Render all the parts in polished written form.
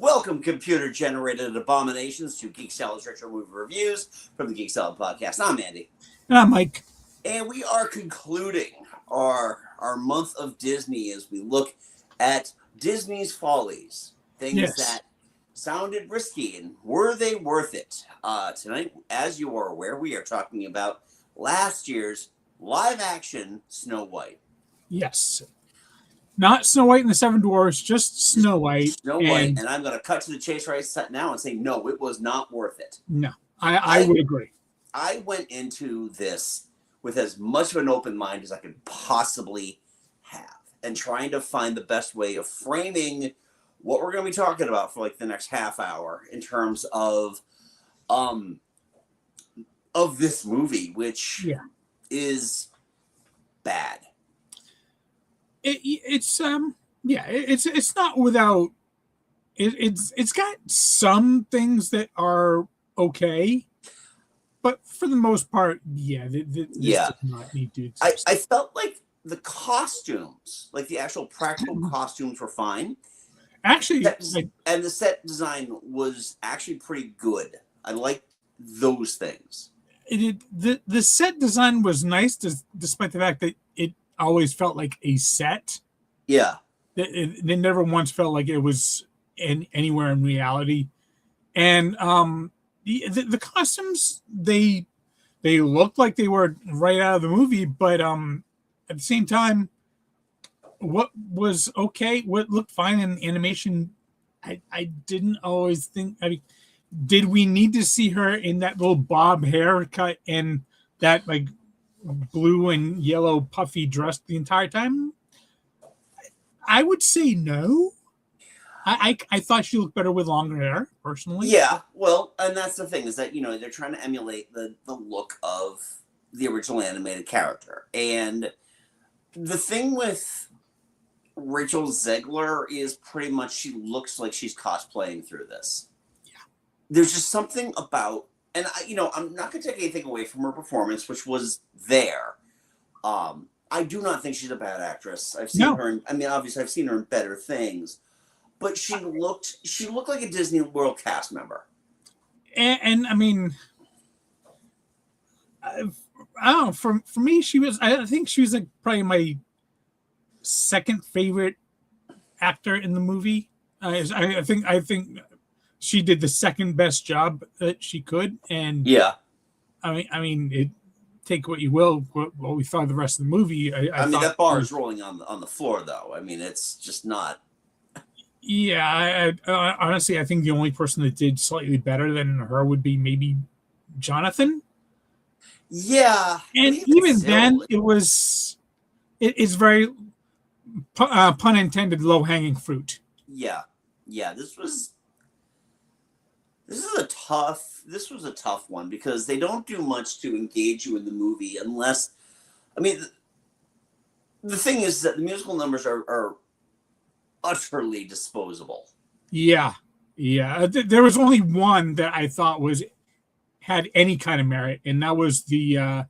Welcome, computer-generated abominations, to Geek Salad's Retro Movie Reviews from the Geek Salad Podcast. I'm Andy. And I'm Mike. And we are concluding our month of Disney as we look at Disney's follies. Things that sounded risky, and were they worth it? Tonight, as you are aware, we are talking about last year's live-action Snow White. Yes. Not Snow White and the Seven Dwarfs, just Snow White. Snow White, and I'm going to cut to the chase right now and say, no, it was not worth it. No, I would agree. I went into this with as much of an open mind as I could possibly have, and trying to find the best way of framing what we're going to be talking about for like the next half hour in terms of this movie, which is bad. It's not without it's got some things that are okay, but for the most part, this does not need to exist. I felt like the costumes, like the actual practical costumes, were fine. Actually, and the set design was actually pretty good. I liked those things. The set design was nice, despite the fact that it always felt like a set. Yeah. It never once felt like it was anywhere in reality. And the costumes, they looked like they were right out of the movie, but at the same time, what was okay, what looked fine in animation, I didn't always think. I mean, did we need to see her in that little bob haircut and that like blue and yellow puffy dress the entire time? I would say no. I thought she looked better with longer hair, personally. Yeah, well, and that's the thing, is that, you know, they're trying to emulate the look of the original animated character. And the thing with Rachel Zegler is pretty much she looks like she's cosplaying through this. Yeah. There's just something about, and I'm not going to take anything away from her performance, which was there. I do not think she's a bad actress. I've seen her in, obviously I've seen her in better things, but she looked like a Disney World cast member. And I mean, I don't know, for me, I think she was like probably my second favorite actor in the movie. I think she did the second best job that she could, and I mean, take what you will. What we thought of the rest of the movie. I mean, that bar is rolling on the floor, though. I mean, it's just not. Yeah, honestly, I think the only person that did slightly better than her would be maybe Jonathan. Yeah, and even then, it's very pun intended, low hanging fruit. Yeah. This was a tough one because they don't do much to engage you in the movie unless, the thing is that the musical numbers are utterly disposable. Yeah. There was only one that I thought had any kind of merit, and that was the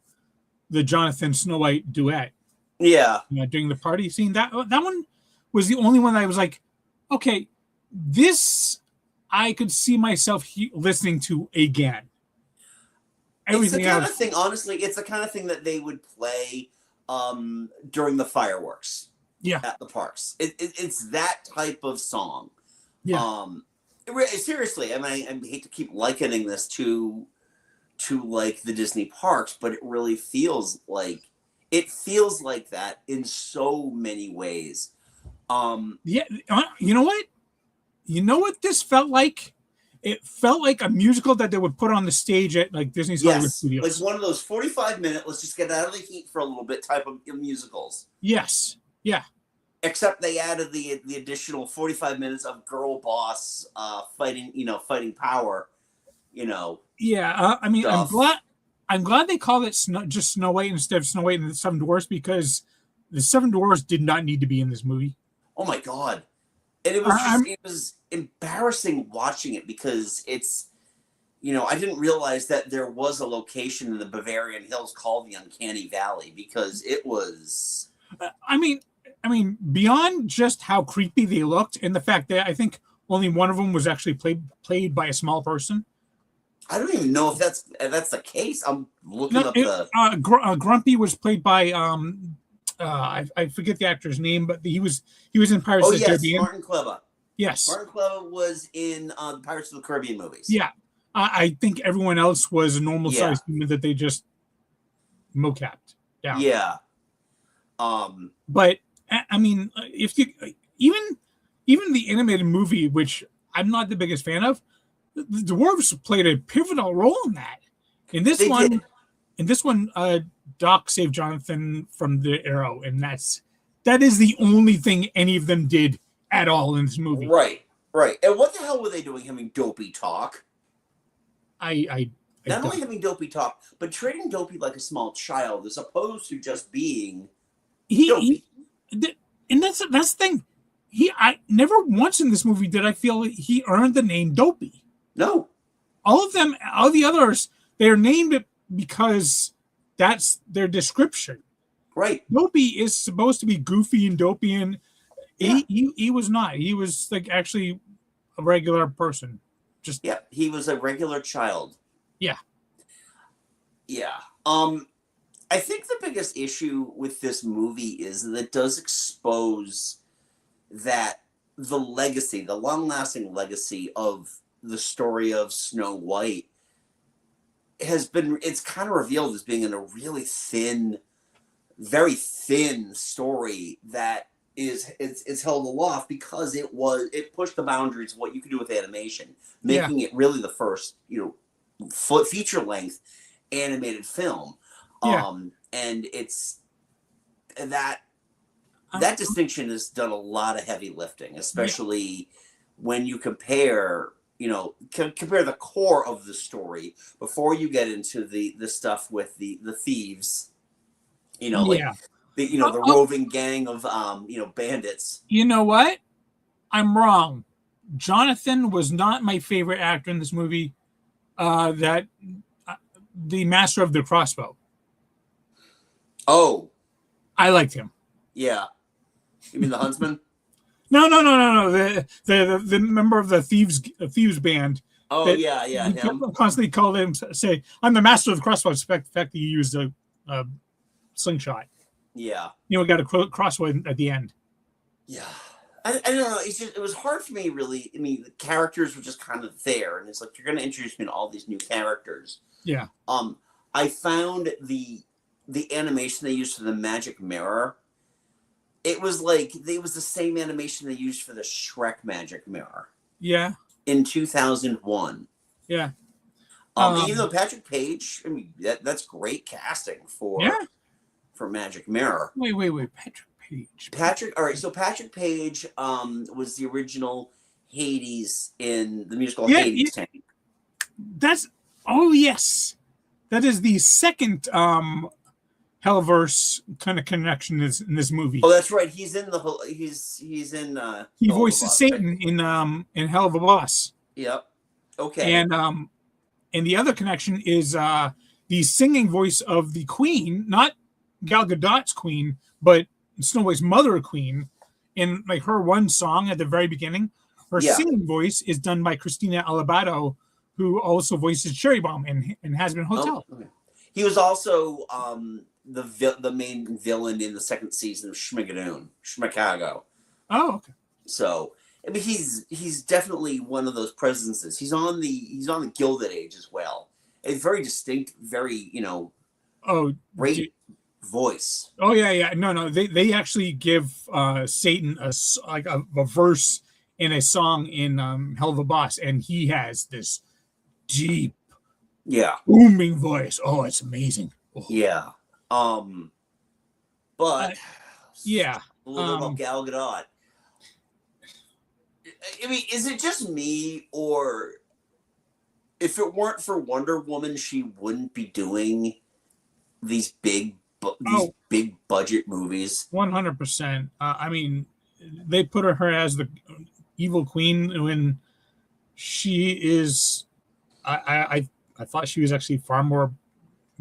Jonathan Snow White duet. Yeah. During the party scene. That one was the only one that I was like, okay, this I could see myself listening to again. Everything else, of thing, honestly, it's the kind of thing that they would play during the fireworks. Yeah. At the parks. It's that type of song. Yeah. Seriously, I hate to keep likening this to like the Disney parks, but it really feels like that in so many ways. Yeah, you know what? You know what this felt like? It felt like a musical that they would put on the stage at like Disney's Hollywood Studios. Like one of those 45-minute, let's just get out of the heat for a little bit type of musicals. Yes. Yeah. Except they added the additional 45 minutes of girl boss fighting power, Yeah, I'm glad they called it just Snow White instead of Snow White and the Seven Dwarfs, because the Seven Dwarfs did not need to be in this movie. Oh my God. And it was embarrassing watching it because it's, I didn't realize that there was a location in the Bavarian Hills called the Uncanny Valley, because it was. I mean, beyond just how creepy they looked and the fact that I think only one of them was actually played by a small person. I don't even know if that's the case. I'm looking up the. Grumpy was played by I forget the actor's name, but he was in Pirates of the Caribbean. Martin Kleba. Yes, Martin Kleba was in the Pirates of the Caribbean movies. Yeah, I think everyone else was a normal sized human that they just mocapped down. Yeah. But I mean, if you even the animated movie, which I'm not the biggest fan of, the dwarves played a pivotal role in that. In this one, Doc saved Jonathan from the arrow, and that is the only thing any of them did at all in this movie. Right. And what the hell were they doing having Dopey talk? Not only having Dopey talk, but treating Dopey like a small child as opposed to just being Dopey. And that's the thing. I never once in this movie did I feel he earned the name Dopey. No. All the others, they're named because that's their description. Right. Dopey is supposed to be goofy and dopey, and he was not. He was like actually a regular person. He was a regular child. Yeah. I think the biggest issue with this movie is that it does expose that the legacy, the long-lasting legacy of the story of Snow White it's kind of revealed as being in a really thin, very thin story that it's held aloft because it pushed the boundaries of what you could do with animation, making it really the first, feature length animated film. And it's that distinction has done a lot of heavy lifting, especially when you compare the core of the story before you get into the stuff with the thieves, the roving gang of bandits. You know what? I'm wrong. Jonathan was not my favorite actor in this movie. The Master of the Crossbow. Oh, I liked him. Yeah, you mean the Huntsman? No. The member of the thieves band. Oh yeah. Him. Constantly called him, say, "I'm the Master of the Crossbow." Despite the fact that he used a slingshot. Yeah. Got a crossbow at the end. Yeah. I don't know. It was hard for me, really. I mean, the characters were just kind of there, and it's like you're going to introduce me to all these new characters. Yeah. I found the animation they used for the magic mirror. It was the same animation they used for the Shrek magic mirror. Yeah. In 2001. Yeah. Even though Patrick Page, I mean, that's great casting for Magic Mirror. Wait, Patrick Page. All right, so Patrick Page was the original Hades in the musical Hades. Yes. That is the second Hellverse kind of connection in this movie. Oh, that's right. He's in he voices Satan in Hell of a Boss. Yep. Okay. And the other connection is the singing voice of the Queen, not Gal Gadot's Queen, but Snow White's mother Queen. In like her one song at the very beginning, her singing voice is done by Christina Alibato, who also voices Cherry Bomb in Has Been Hotel. Oh, okay. He was also the main villain in the second season of Schmicago. Oh, okay. So, I mean, he's definitely one of those presences. He's on the Gilded Age as well. A very distinct, very great voice. Oh yeah. No. They actually give Satan a verse in a song in Hell of a Boss, and he has this deep, booming voice. Oh, it's amazing. Oh. Yeah. But a little about Gal Gadot. I mean, is it just me, or if it weren't for Wonder Woman, she wouldn't be doing these big budget movies? 100%. I mean, they put her as the evil queen when she is. I thought she was actually far more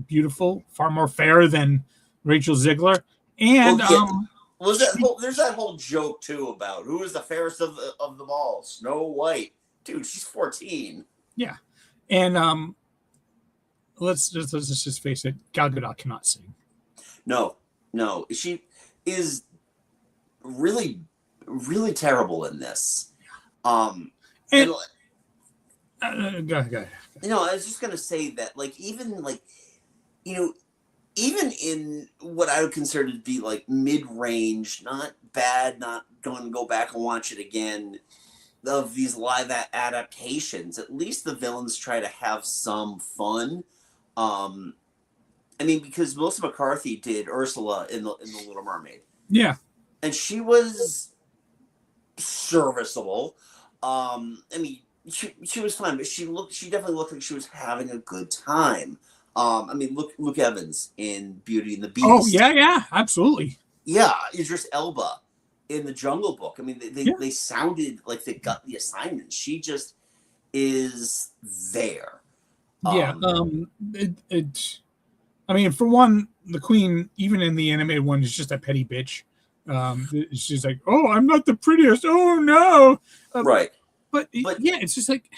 beautiful, far more fair than Rachel Ziegler, and There's that whole joke too about who is the fairest of them all, Snow White. Dude, she's 14. Yeah, and let's just face it, Gal Gadot cannot sing. No, she is really, really terrible in this. And go ahead. I was just gonna say that, even in what I would consider to be like mid-range, not bad, not going to go back and watch it again, of these live adaptations, at least the villains try to have some fun. Because Melissa McCarthy did Ursula in the Little Mermaid. Yeah. And she was serviceable. She was fine, but she definitely looked like she was having a good time. Luke Evans in Beauty and the Beast. Oh yeah, absolutely. Yeah, Idris Elba in The Jungle Book. They sounded like they got the assignment. She just is there. Yeah. For one, the Queen, even in the animated one, is just a petty bitch. She's like, "Oh, I'm not the prettiest. Oh no!" Right. But yeah, it's just like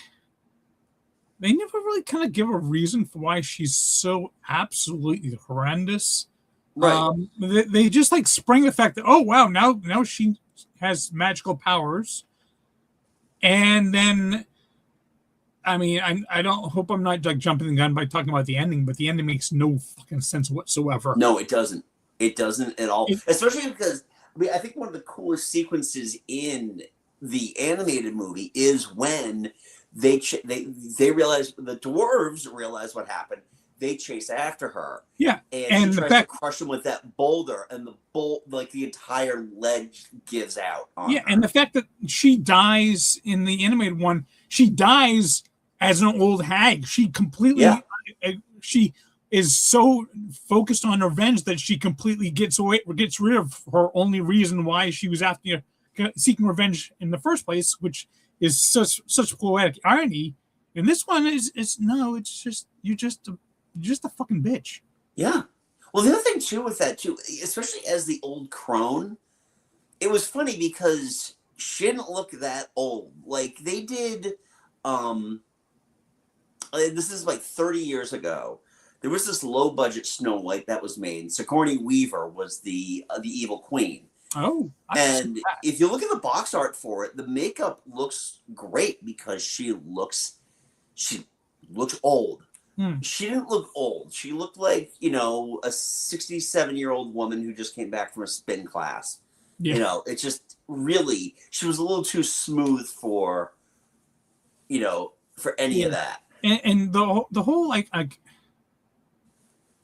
they never really kind of give a reason for why she's so absolutely horrendous. Right. They just like spring the fact that, oh wow, now she has magical powers, and then I don't hope I'm not like jumping the gun by talking about the ending, but the ending makes no fucking sense whatsoever. No, it doesn't. It doesn't at all. Especially because I think one of the coolest sequences in the animated movie is when they realize, the dwarves realize what happened. They chase after her. Yeah, and she tries to crush him with that boulder, and the entire ledge gives out on her. And the fact that she dies in the animated one, she dies as an old hag. She completely, she is so focused on revenge that she completely gets rid of her only reason why she was seeking revenge in the first place, which is such poetic irony. And this one it's just you're just a fucking bitch. Yeah. Well, the other thing too with that too, especially as the old crone, it was funny because she didn't look that old. Like they did. This is like 30 years ago. There was this low budget Snow White that was made. Sigourney Weaver was the evil queen. Oh, and if you look at the box art for it, the makeup looks great because she looks old. She didn't look old. She looked like, a 67-year-old woman who just came back from a spin class. Yeah. It's just really, she was a little too smooth for any of that. And the whole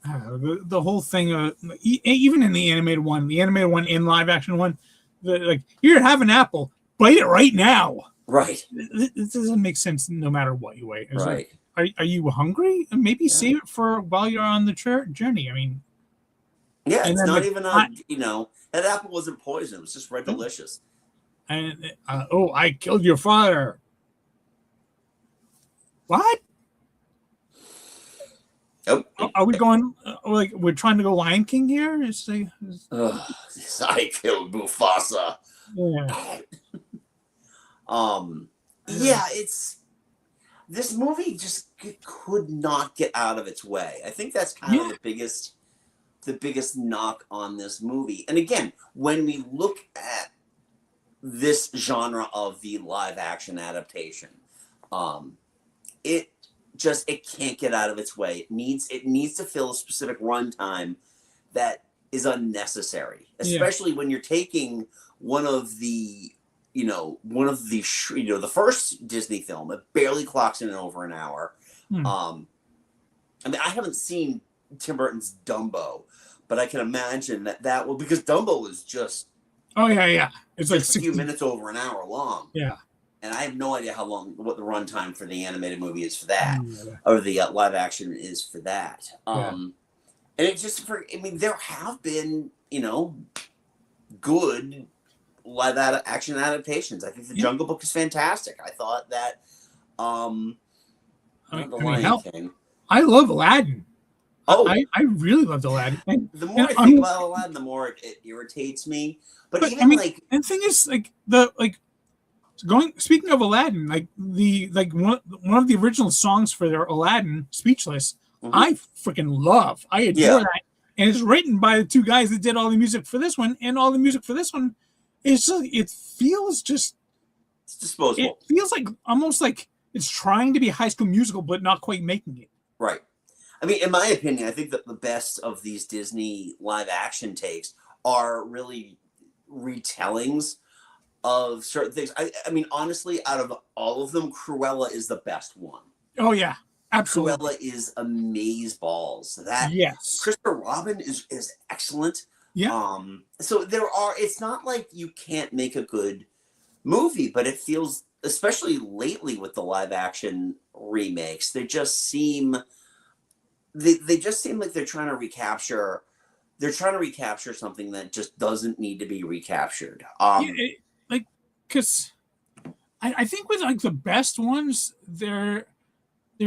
the whole thing, even in the animated one in live action one, here, have an apple, bite it right now. Right. It doesn't make sense no matter what you weigh. It's right. Are you hungry? Maybe save it for while you're on the journey. Yeah, it's not even that apple wasn't poison. It was just red delicious. And I killed your father. What? Oh, are we going we're trying to go Lion King here? I killed Mufasa. Yeah. It's this movie just could not get out of its way. I think that's kind of the biggest knock on this movie. And again, when we look at this genre of the live action adaptation, it can't get out of its way. It needs to fill a specific runtime that is unnecessary, especially when you're taking one of the the first Disney film. It barely clocks in over an hour. I haven't seen Tim Burton's Dumbo, but I can imagine that will, because Dumbo is just it's like a few minutes over an hour long. Yeah. And I have no idea what the runtime for the animated movie is for that, or the live action is for that. And it's just there have been, good live action adaptations. I think the Jungle Book is fantastic. I thought that, I love Aladdin. Oh, I really loved Aladdin. the more I I think mean, about Aladdin, the more it irritates me. But but I even mean, like, and the thing is, speaking of Aladdin, one of the original songs for their Aladdin, Speechless, mhm, I freaking love. I adore yeah, that, and it's written by the two guys that did all the music for this one, and all the music for this one. It's just, it's it disposable. feels like almost like it's trying to be High School Musical, but not quite making it. Right. I mean, in my opinion, I think that the best of these Disney live action takes are really retellings of certain things. I mean, honestly, out of all of them, Cruella is the best one. Oh yeah, absolutely. Cruella is amaze balls. That Yes. Christopher Robin is excellent. Yeah. So there are. It's not like you can't make a good movie, but it feels, especially lately with the live action remakes, they just seem like they're trying to recapture. They're trying to recapture something that just doesn't need to be recaptured. Yeah. Like, because I think with like the best ones, they're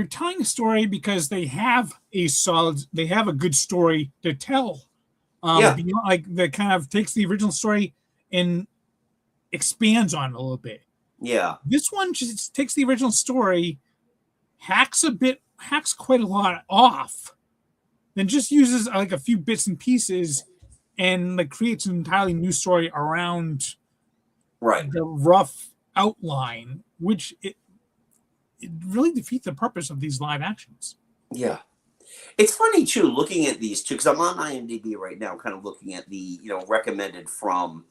telling a story because they have a good story to tell. Yeah, Beyond, like, that kind of takes the original story and expands on it a little bit. yeah, This one just takes the original story, hacks quite a lot off, then just uses like a few bits and pieces, and like creates an entirely new story around right. the rough outline, which it really defeats the purpose of these live actions. Yeah. It's funny too, looking at these two, because I'm on IMDb right now, kind of looking at the recommended from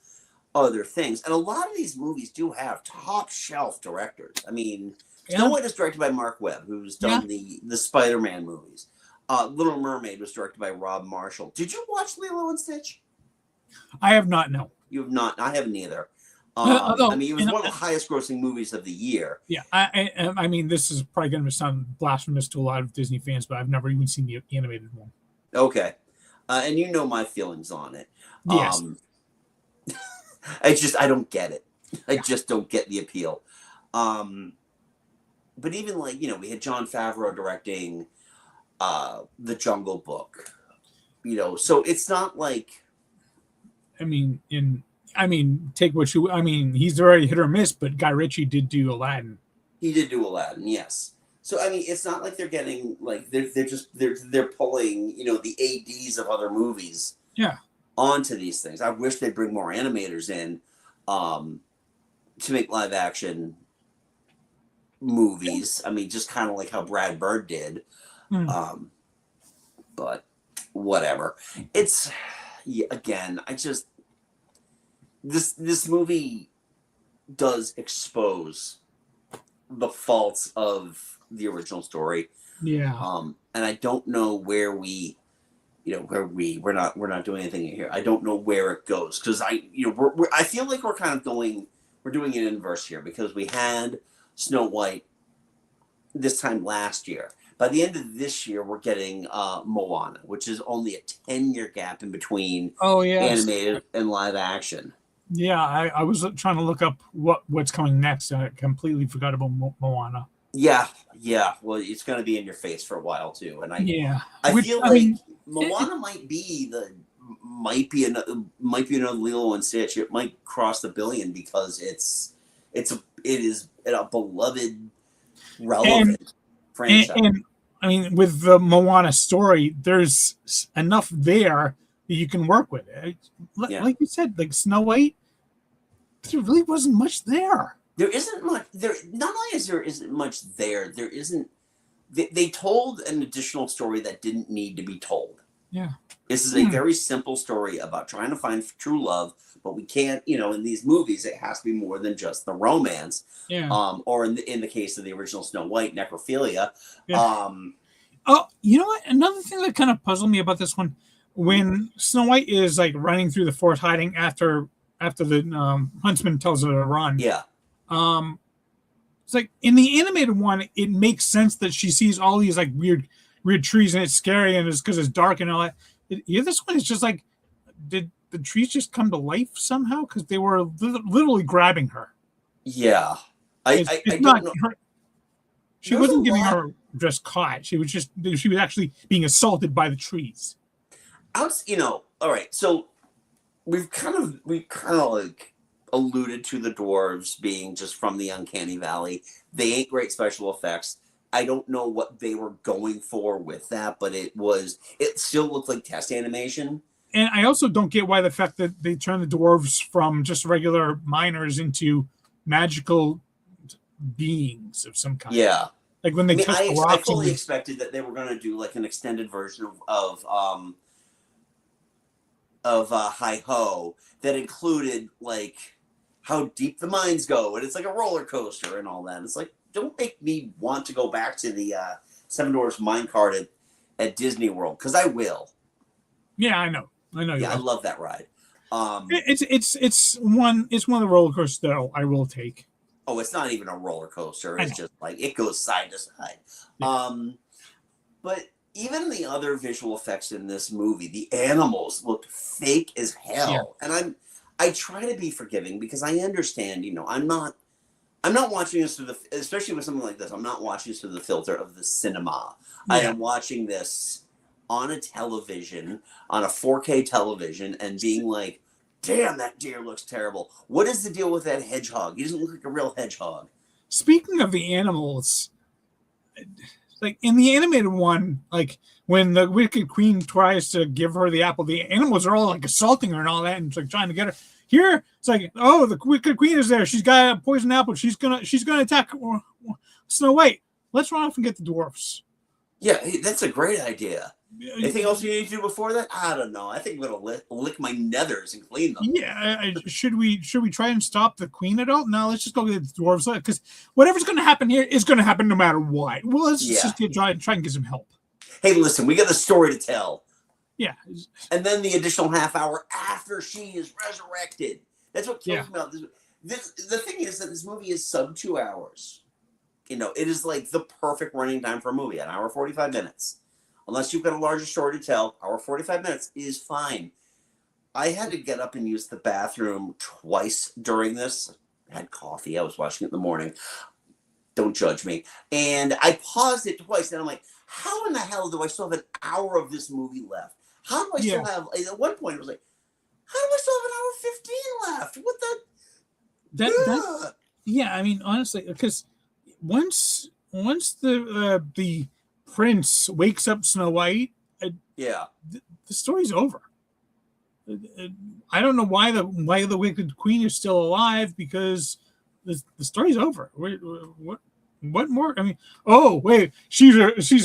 other things, and a lot of these movies do have top shelf directors. I mean, Snow Yeah, White is directed by Mark Webb, who's yeah. done the Spider-Man movies. Little Mermaid was directed by Rob Marshall. Did you watch Lilo and Stitch? I have not known. You have not. I haven't either. I Although, mean, it was one of the highest grossing movies of the year. yeah, I mean, this is probably going to sound blasphemous to a lot of Disney fans, but I've never even seen the animated one. Okay, and you know my feelings on it. Yes. I don't get it. I Yeah. just don't get the appeal. But even like, we had Jon Favreau directing The Jungle Book. So it's not like, I mean, take what you. I mean, he's already hit or miss, but Guy Ritchie did do Aladdin. he did do Aladdin, yes. So I mean, it's not like they're getting like they're pulling the ads of other movies Yeah. onto these things. I wish they'd bring more animators in to make live action movies. I mean, just kind of like how Brad Bird did. Mm. But whatever. It's again, I just this movie does expose the faults of the original story. Yeah. And I don't know where we're not doing anything here. I don't know where it goes, because I feel like we're doing an inverse here, because we had Snow White this time last year. By the end of this year, we're getting Moana, which is only a 10-year gap in between Oh yes. animated and live action. Yeah. I was trying to look up what's coming next. I completely forgot about Moana. Yeah. Well, it's going to be in your face for a while too, and Yeah. I Which, feel I like mean, Moana might be another Lilo and Stitch. It might cross the billion, because it is a beloved, relevant franchise. and I mean, with the Moana story, there's enough there that you can work with it. Yeah. Like you said, like Snow White, there really wasn't much there. There isn't much there. Not only is there isn't much there, there isn't. They told an additional story that didn't need to be told. Yeah. This is a very simple story about trying to find true love, but we can't. In these movies, it has to be more than just the romance. Yeah. Or in the case of the original Snow White, necrophilia. Yeah. Oh, you know what? Another thing that kind of puzzled me about this one, when Snow White is like running through the forest hiding after the huntsman tells her to run. Yeah. It's like in the animated one, it makes sense that she sees all these like weird trees and it's scary and it's because it's dark and all that. This one is just like, did the trees just come to life somehow? Because they were literally grabbing her. Yeah. I don't know. She wasn't giving her just caught. She was actually being assaulted by the trees. All right. So we've kind of like alluded to the dwarves being just from the uncanny valley. They ain't great special effects. I don't know what they were going for with that, but it still looked like test animation. And I also don't get why the fact that they turned the dwarves from just regular miners into magical beings of some kind. Yeah. Like when they took the I rocks. fully expected that they were going to do like an extended version of Hi Ho that included like how deep the mines go, and it's like a roller coaster and all that. It's like, don't make me want to go back to the Seven Dwarfs Minecart at Disney World, because I will. Yeah, I know. Yeah, I love that ride. It's one of the roller coasters that I will take. Oh, it's not even a roller coaster. It's just like it goes side to side. Yeah. But even the other visual effects in this movie, the animals looked fake as hell. Yeah. And I try to be forgiving because I understand, I'm not watching this through especially with something like this, I'm not watching this through the filter of the cinema. Yeah. I am watching this on a television, on a 4K television, and being like, damn, that deer looks terrible. What is the deal with that hedgehog? He doesn't look like a real hedgehog. Speaking of the animals, like in the animated one, like when the Wicked Queen tries to give her the apple, the animals are all like assaulting her and all that, and like trying to get her. Here, it's like, oh, the Wicked Queen is there. She's got a poison apple. She's gonna attack Snow White. Let's run off and get the dwarfs. Yeah, that's a great idea. Anything else you need to do before that? I don't know. I think I'm gonna lick my nethers and clean them. Yeah, should we try and stop the queen at all? No, let's just go get the dwarves, because whatever's going to happen here is going to happen no matter what. Well, let's just try and get some help. Hey, listen, we got a story to tell. Yeah, and then the additional half hour after she is resurrected. That's what kills me about this. The thing is that this movie is sub 2 hours. It is like the perfect running time for a movie, an hour 45 minutes. Unless you've got a larger story to tell, hour 45 minutes is fine. I had to get up and use the bathroom twice during this. I had coffee. I was watching it in the morning. Don't judge me. And I paused it twice, and I'm like, how in the hell do I still have an hour of this movie left? How do I still have... At one point, it was like, how do I still have an hour 15 left? What the... Yeah, I mean, honestly, because once the prince wakes up Snow White, the story's over. I don't know why the Wicked Queen is still alive, because the story's over. What more? I mean, oh wait, she's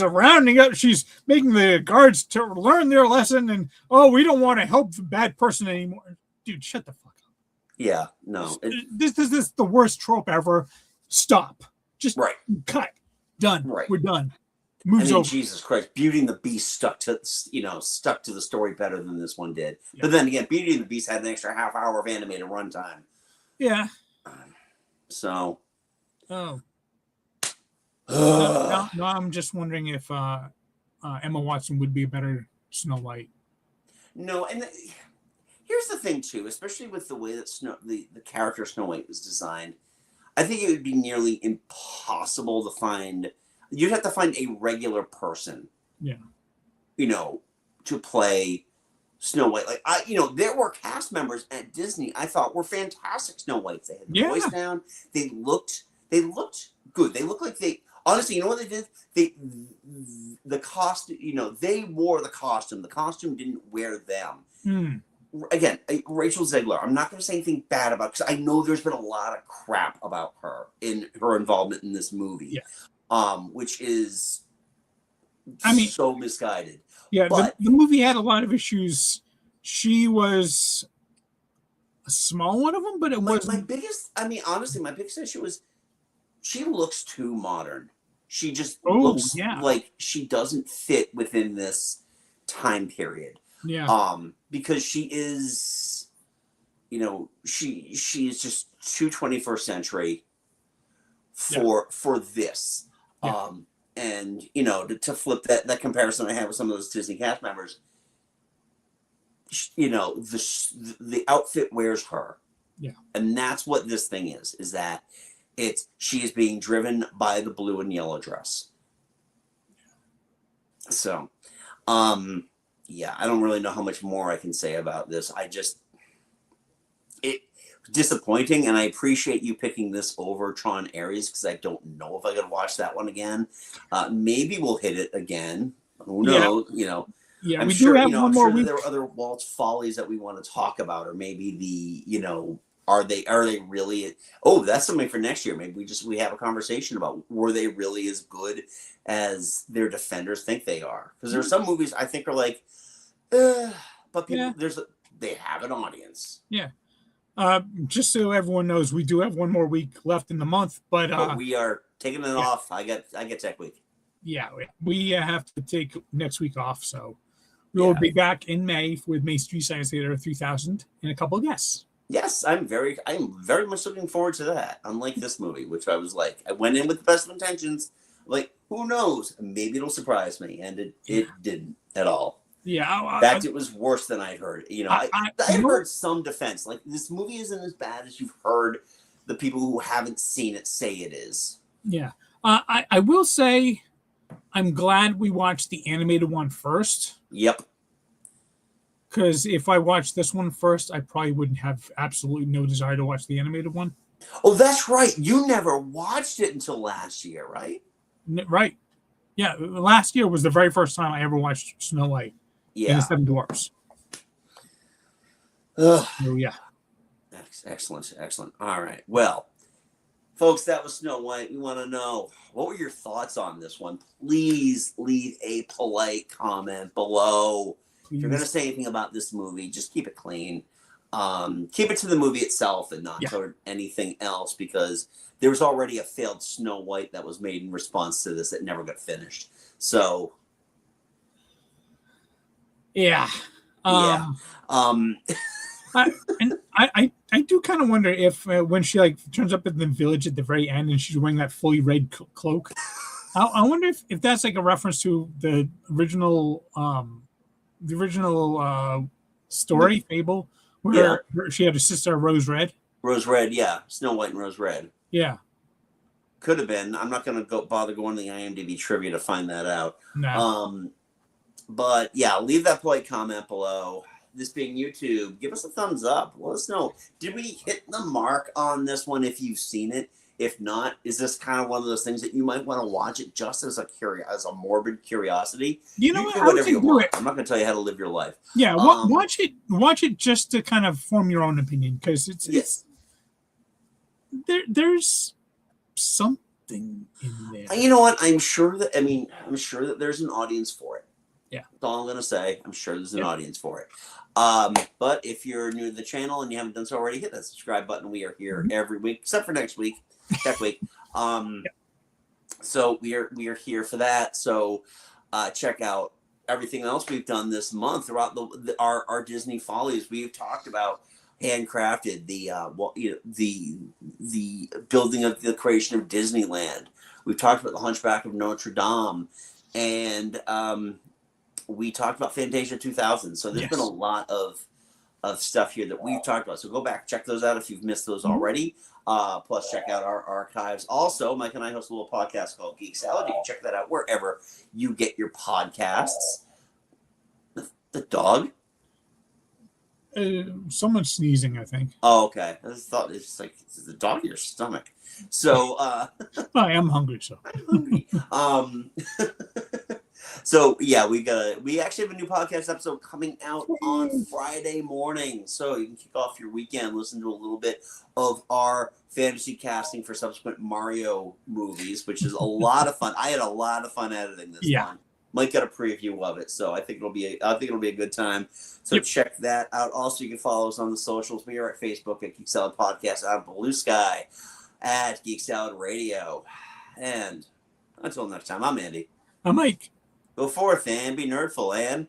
rounding up. She's making the guards to learn their lesson, and we don't want to help the bad person anymore. Dude, shut the fuck up. Yeah, no. This is the worst trope ever. Stop. Just cut. Done. Right. We're done. Moves over. Jesus Christ, Beauty and the Beast stuck to the story better than this one did. Yeah. But then again, Beauty and the Beast had an extra half hour of animated runtime. Yeah. So. Oh. No, I'm just wondering if Emma Watson would be a better Snow White. No, and here's the thing too, especially with the way that the character Snow White was designed, I think it would be nearly impossible to find. You'd have to find a regular person, to play Snow White. Like there were cast members at Disney I thought were fantastic Snow Whites. They had the voice down. They looked good. They looked like they. Honestly, you know what they did? The costume. They wore the costume. The costume didn't wear them. Again, Rachel Zegler. I'm not going to say anything bad about, because I know there's been a lot of crap about her in her involvement in this movie. Yeah. Which is, so misguided. Yeah, but the movie had a lot of issues. She was a small one of them, but it wasn't. Honestly, my biggest issue was she looks too modern. She just looks like she doesn't fit within this time period. Yeah. Because she is, she is just too 21st century for this. Yeah. And to flip that comparison I have with some of those Disney cast members, the outfit wears her. Yeah. And that's what this thing is that she is being driven by the blue and yellow dress. So, yeah, I don't really know how much more I can say about this. It disappointing, and I appreciate you picking this over Tron Ares because I don't know if I could watch that one again. Maybe we'll hit it again. Who knows? Yeah, I'm we sure. do have one I'm more sure that week. there are other Walt's Follies that we want to talk about, or maybe are they really? Oh, that's something for next year. Maybe we have a conversation about were they really as good as their defenders think they are? Because there are some movies I think are like, but people they have an audience. Yeah. Just so everyone knows, we do have one more week left in the month, but we are taking it off. I get tech week. Yeah, we have to take next week off, so we will be back in May with May Street Science Theater 3000 and a couple of guests. Yes, I'm very much looking forward to that. Unlike this movie, which I was like, I went in with the best of intentions. Like, who knows? Maybe it'll surprise me, and it didn't at all. Yeah, in fact, it was worse than I'd heard. I heard some defense. Like, this movie isn't as bad as you've heard the people who haven't seen it say it is. Yeah, I will say, I'm glad we watched the animated one first. Yep. Because if I watched this one first, I probably wouldn't have absolutely no desire to watch the animated one. Oh, that's right. You never watched it until last year, right? Right. Yeah, last year was the very first time I ever watched Snow White and the Seven Dwarfs. So, yeah. Excellent. All right. Well, folks, that was Snow White. We want to know, what were your thoughts on this one? Please leave a polite comment below. If you're going to say anything about this movie, just keep it clean. Keep it to the movie itself and not cover anything else, because there was already a failed Snow White that was made in response to this that never got finished. So, yeah. I do kind of wonder if when she turns up in the village at the very end and she's wearing that fully red cloak, I wonder if that's like a reference to the original story fable where she had a sister Rose Red. Rose Red, yeah, Snow White and Rose Red. Yeah, could have been. I'm not going to bother going to the IMDb trivia to find that out. No. But yeah, leave that polite comment below. This being YouTube, give us a thumbs up. Let us know. Did we hit the mark on this one if you've seen it? If not, is this kind of one of those things that you might want to watch it just as a morbid curiosity? You know what? Whatever you want. I'm not going to tell you how to live your life. Yeah, watch it just to kind of form your own opinion, because there's something in there. You know what? I'm sure that there's an audience for it. Yeah. That's all I'm going to say. I'm sure there's an audience for it. But if you're new to the channel and you haven't done so already, hit that subscribe button. We are here every week, except for next week, tech week. So we are here for that. So check out everything else we've done this month throughout our Disney Follies. We've talked about handcrafted, the building of the creation of Disneyland. We've talked about the Hunchback of Notre Dame, and we talked about Fantasia 2000. So there's been a lot of stuff here that we've talked about. So go back, check those out if you've missed those already. Plus check out our archives. Also, Mike and I host a little podcast called Geek Salad. You can check that out wherever you get your podcasts. The dog? Someone's sneezing, I think. Oh, okay. I just thought it's like, is the dog in your stomach? So I am hungry, so I'm hungry. So yeah, we actually have a new podcast episode coming out on Friday morning. So you can kick off your weekend, listen to a little bit of our fantasy casting for subsequent Mario movies, which is a lot of fun. I had a lot of fun editing this one. Mike got a preview of it, so I think it'll be a good time. So check that out. Also, you can follow us on the socials. We are at Facebook at Geek Salad Podcast, on Blue Sky at Geek Salad Radio. And until next time, I'm Andy. I'm Mike. Go forth and be nerdful and